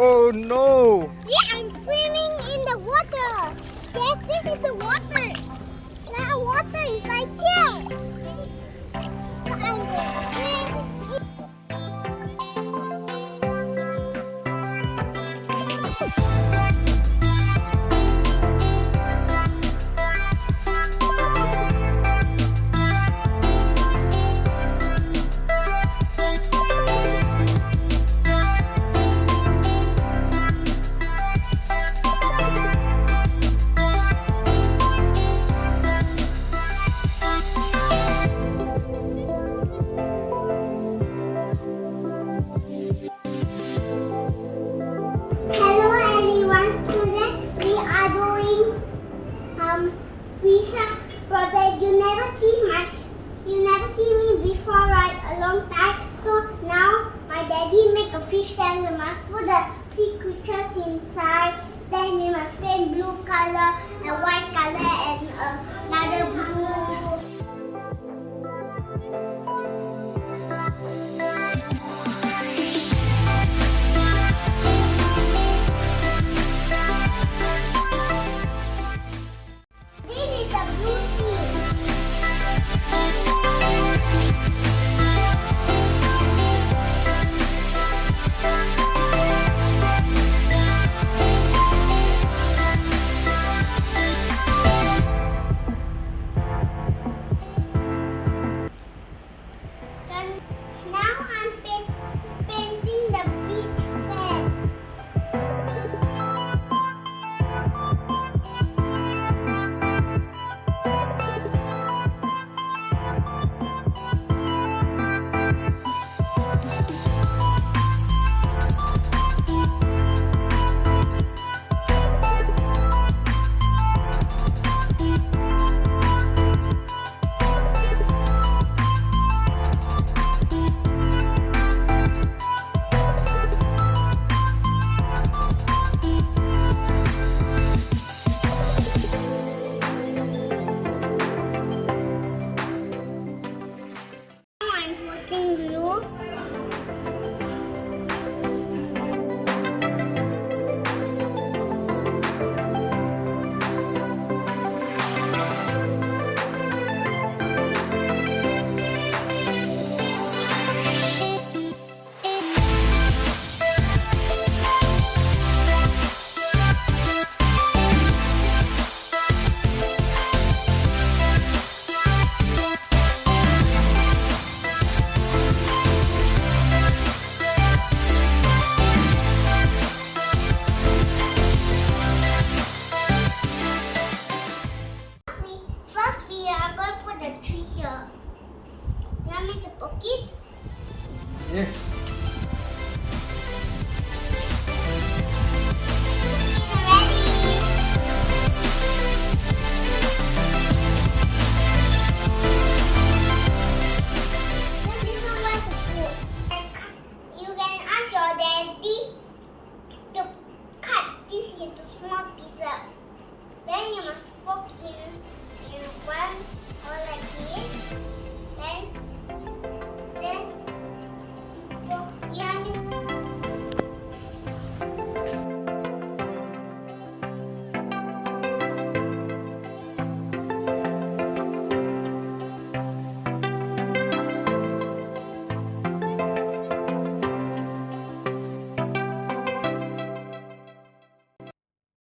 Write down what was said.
Oh no! Yeah, I'm swimming in the water. Yes, this is the water. The water is right here. So I'm going to swim. Hello everyone. Today we are doing fish project. You never see me before, right? A long time. So now my daddy make a fish tank. We must put the sea creatures inside. Then we must paint blue color and white color and another blue. This is the blue sea. Then now I'm painting the beach sand. Now I'm putting glue. First we are going to put the tree here. You want me to poke it? Yes.